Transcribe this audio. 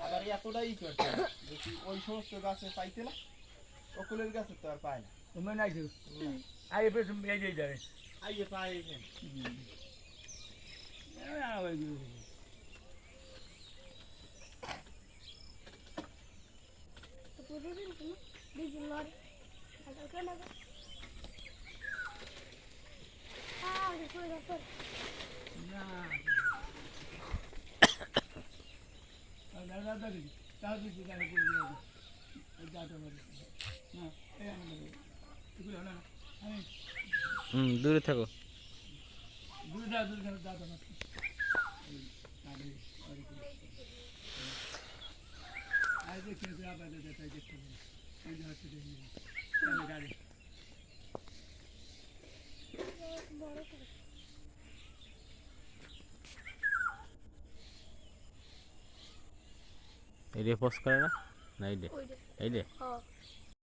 আবার এতটাই করছে যদি ওই সমস্ত গাছে পাইতে না অকুলের গাছে তো আর পায় না তুমি নাইছো আই পেছ এই যে যায় আইয়ে পায় এখানে দূরে থাকো এই রে পোস্ট করে না না এই রে